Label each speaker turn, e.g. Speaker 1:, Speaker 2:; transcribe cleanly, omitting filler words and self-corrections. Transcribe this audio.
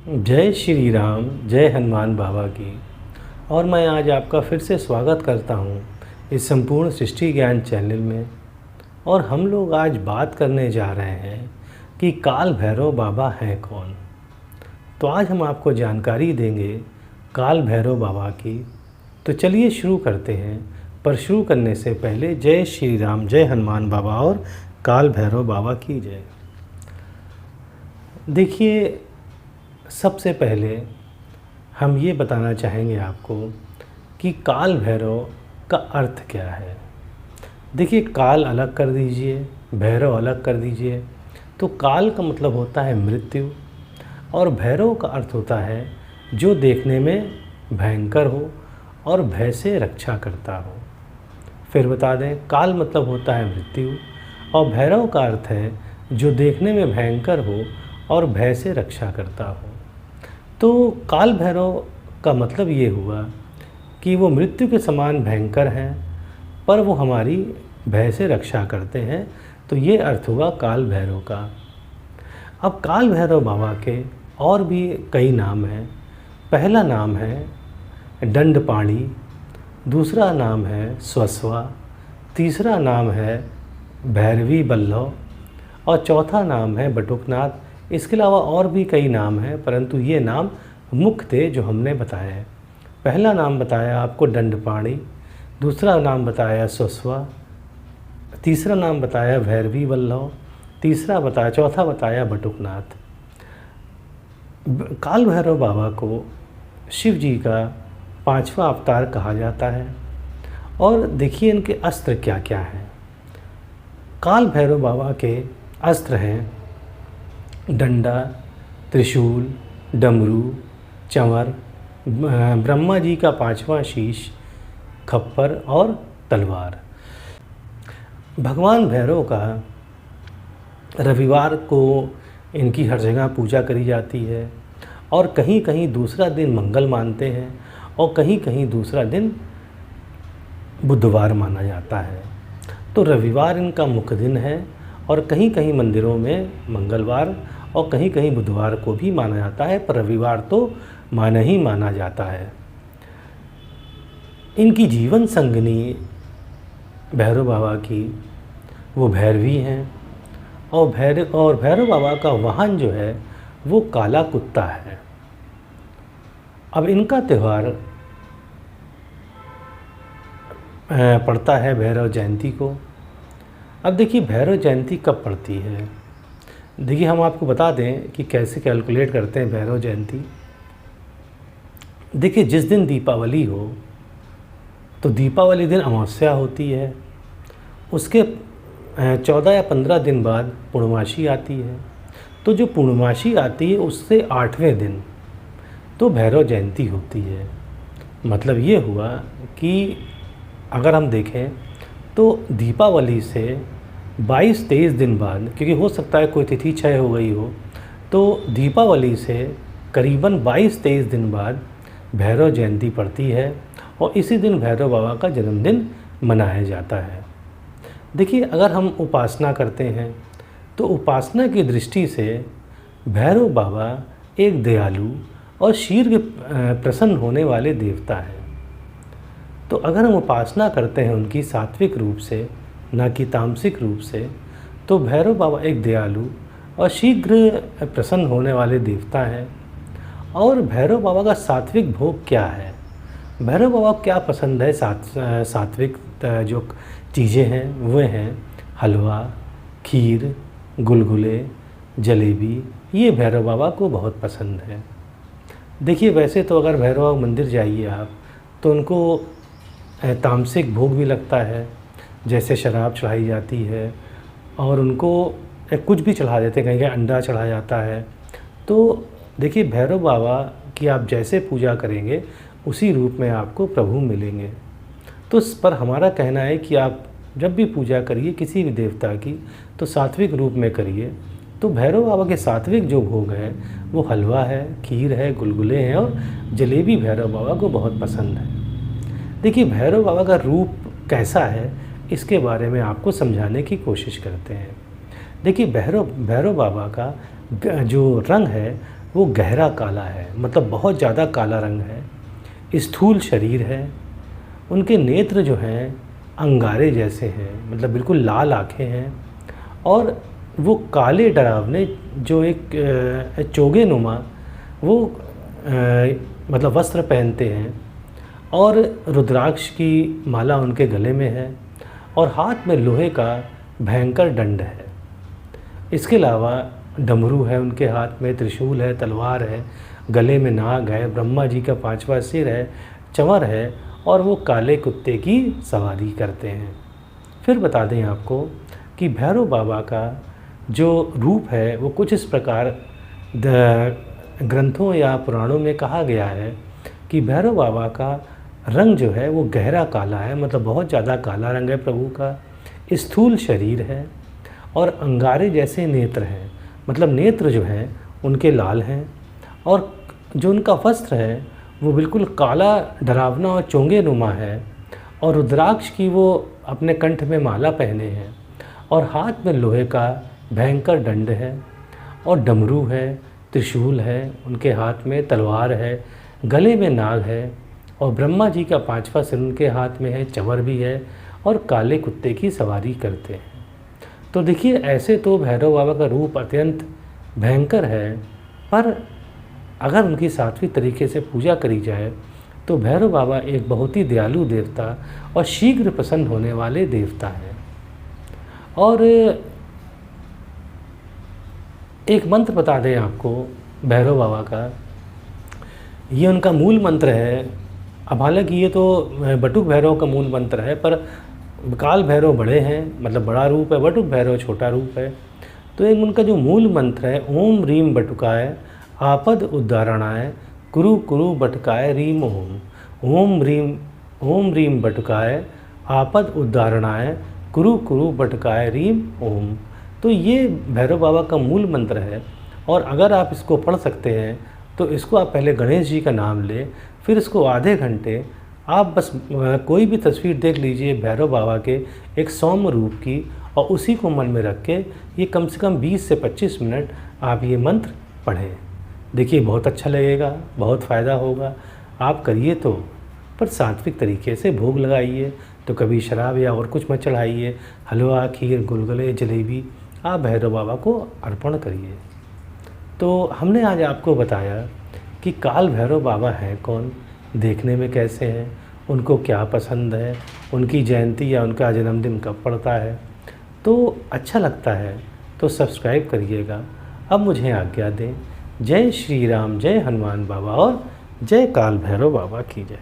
Speaker 1: जय श्री राम, जय हनुमान बाबा की। और मैं आज आपका फिर से स्वागत करता हूँ इस संपूर्ण सृष्टि ज्ञान चैनल में। और हम लोग आज बात करने जा रहे हैं कि काल भैरव बाबा हैं कौन। तो आज हम आपको जानकारी देंगे काल भैरव बाबा की। तो चलिए शुरू करते हैं, पर शुरू करने से पहले जय श्री राम, जय हनुमान बाबा और काल भैरव बाबा की जय। देखिए, सबसे पहले हम ये बताना चाहेंगे आपको कि काल भैरव का अर्थ क्या है। देखिए, काल अलग कर दीजिए, भैरव अलग कर दीजिए। तो काल का मतलब होता है मृत्यु, और भैरव का अर्थ होता है जो देखने में भयंकर हो और भय से रक्षा करता हो। फिर बता दें, काल मतलब होता है मृत्यु, और भैरव का अर्थ है जो देखने में भयंकर हो और भय से रक्षा करता हो। तो काल भैरव का मतलब ये हुआ कि वो मृत्यु के समान भयंकर हैं, पर वो हमारी भय से रक्षा करते हैं। तो ये अर्थ हुआ काल भैरव का। अब काल भैरव बाबा के और भी कई नाम हैं। पहला नाम है दंडपाणी, दूसरा नाम है स्वस्वा, तीसरा नाम है भैरवी बल्लभ और चौथा नाम है बटुकनाथ। इसके अलावा और भी कई नाम हैं, परंतु ये नाम मुख्य थे जो हमने बताए हैं। पहला नाम बताया आपको दंडपाणी, दूसरा नाम बताया स्वस्वा, तीसरा नाम बताया भैरवी बल्लभ, चौथा बताया बटुकनाथ। काल भैरव बाबा को शिव जी का 5वां अवतार कहा जाता है। और देखिए इनके अस्त्र क्या क्या हैं। काल भैरव बाबा के अस्त्र हैं डंडा, त्रिशूल, डमरू, चंवर, ब्रह्मा जी का 5वां शीश, खप्पर और तलवार। भगवान भैरव का रविवार को इनकी हर जगह पूजा करी जाती है, और कहीं कहीं दूसरा दिन मंगल मानते हैं, और कहीं कहीं दूसरा दिन बुधवार माना जाता है। तो रविवार इनका मुख्य दिन है, और कहीं कहीं मंदिरों में मंगलवार और कहीं कहीं बुधवार को भी माना जाता है, पर रविवार तो माना ही माना जाता है। इनकी जीवन संगिनी भैरव बाबा की वो भैरवी हैं, और भैरव बाबा का वाहन जो है वो काला कुत्ता है। अब इनका त्यौहार पड़ता है भैरव जयंती को। अब देखिए, भैरव जयंती कब पड़ती है। देखिए, हम आपको बता दें कि कैसे कैलकुलेट करते हैं भैरव जयंती। देखिए, जिस दिन दीपावली हो तो दीपावली दिन अमावस्या होती है, उसके 14 या 15 दिन बाद पूर्णमासी आती है। तो जो पूर्णमासी आती है उससे 8वें दिन तो भैरव जयंती होती है। मतलब ये हुआ कि अगर हम देखें तो दीपावली से 22-23 दिन बाद, क्योंकि हो सकता है कोई तिथि क्षय हो गई हो, तो दीपावली से करीबन 22-23 दिन बाद भैरव जयंती पड़ती है, और इसी दिन भैरव बाबा का जन्मदिन मनाया जाता है। देखिए, अगर हम उपासना करते हैं तो उपासना की दृष्टि से भैरव बाबा एक दयालु और शीघ्र प्रसन्न होने वाले देवता हैं। तो अगर हम उपासना करते हैं उनकी सात्विक रूप से, ना कि तामसिक रूप से, तो भैरव बाबा एक दयालु और शीघ्र प्रसन्न होने वाले देवता हैं। और भैरव बाबा का सात्विक भोग क्या है, भैरव बाबा को क्या पसंद है। सात्विक जो चीज़ें हैं वो हैं हलवा, खीर, गुलगुले, जलेबी। ये भैरव बाबा को बहुत पसंद है। देखिए, वैसे तो अगर भैरव बाबा मंदिर जाइए आप तो उनको तामसिक भोग भी लगता है, जैसे शराब चढ़ाई जाती है, और उनको कुछ भी चढ़ा देते हैं, कहीं अंडा चढ़ा जाता है। तो देखिए, भैरव बाबा की आप जैसे पूजा करेंगे उसी रूप में आपको प्रभु मिलेंगे। तो इस पर हमारा कहना है कि आप जब भी पूजा करिए किसी भी देवता की तो सात्विक रूप में करिए। तो भैरव बाबा के सात्विक जो भोग है वो हलवा है, खीर है, गुलगुले हैं और जलेबी भैरव बाबा को बहुत पसंद है। देखिए, भैरव बाबा का रूप कैसा है इसके बारे में आपको समझाने की कोशिश करते हैं। देखिए, भैरव बाबा का जो रंग है वो गहरा काला है, मतलब बहुत ज़्यादा काला रंग है। स्थूल शरीर है। उनके नेत्र जो हैं अंगारे जैसे हैं, मतलब बिल्कुल लाल आँखें हैं। और वो काले डरावने जो एक चोगे नुमा वो मतलब वस्त्र पहनते हैं, और रुद्राक्ष की माला उनके गले में है, और हाथ में लोहे का भयंकर दंड है। इसके अलावा डमरू है उनके हाथ में, त्रिशूल है, तलवार है, गले में नाग है, ब्रह्मा जी का 5वां सिर है, चंवर है, और वो काले कुत्ते की सवारी करते हैं। फिर बता दें आपको कि भैरव बाबा का जो रूप है वो कुछ इस प्रकार ग्रंथों या पुराणों में कहा गया है कि भैरव बाबा का रंग जो है वो गहरा काला है, मतलब बहुत ज़्यादा काला रंग है प्रभु का। स्थूल शरीर है और अंगारे जैसे नेत्र हैं, मतलब नेत्र जो हैं उनके लाल हैं, और जो उनका वस्त्र है वो बिल्कुल काला डरावना और चोंगे नुमा है, और रुद्राक्ष की वो अपने कंठ में माला पहने हैं, और हाथ में लोहे का भयंकर दंड है, और डमरू है, त्रिशूल है, उनके हाथ में तलवार है, गले में नाग है, और ब्रह्मा जी का 5वां सिर उनके हाथ में है, चंवर भी है, और काले कुत्ते की सवारी करते हैं। तो देखिए, ऐसे तो भैरव बाबा का रूप अत्यंत भयंकर है, पर अगर उनकी सात्विक तरीके से पूजा करी जाए तो भैरव बाबा एक बहुत ही दयालु देवता और शीघ्र प्रसन्न होने वाले देवता हैं। और एक मंत्र बता दें आपको भैरव बाबा का, ये उनका मूल मंत्र है। अब हालांकि ये तो बटुक भैरव का मूल मंत्र है, पर काल भैरव बड़े हैं, मतलब बड़ा रूप है, बटुक भैरव छोटा रूप है। तो एक उनका जो मूल मंत्र है, ओम रीम बटुकाय आपद उद्धारणाय कुरु कुरु बटकाय रीम ओम रीम बटुकाय आपद उद्धारणाय कुरु कुरु बटकाय रीम ओम। तो ये भैरव बाबा का मूल मंत्र है, और अगर आप इसको पढ़ सकते हैं तो इसको आप पहले गणेश जी का नाम लें, फिर इसको आधे घंटे आप बस कोई भी तस्वीर देख लीजिए भैरव बाबा के एक सौम्य रूप की, और उसी को मन में रख के ये कम से कम 20 से 25 मिनट आप ये मंत्र पढ़ें। देखिए, बहुत अच्छा लगेगा, बहुत फ़ायदा होगा। आप करिए तो, पर सात्विक तरीके से भोग लगाइए। तो कभी शराब या और कुछ मत चढ़ाइए, हलवा, खीर, गुलगुले, जलेबी आप भैरव बाबा को अर्पण करिए। तो हमने आज आपको बताया कि काल भैरव बाबा हैं कौन, देखने में कैसे हैं, उनको क्या पसंद है, उनकी जयंती या उनका जन्मदिन कब पड़ता है। तो अच्छा लगता है तो सब्सक्राइब करिएगा। अब मुझे आज्ञा दें। जय श्री राम, जय हनुमान बाबा, और जय काल भैरव बाबा की जय।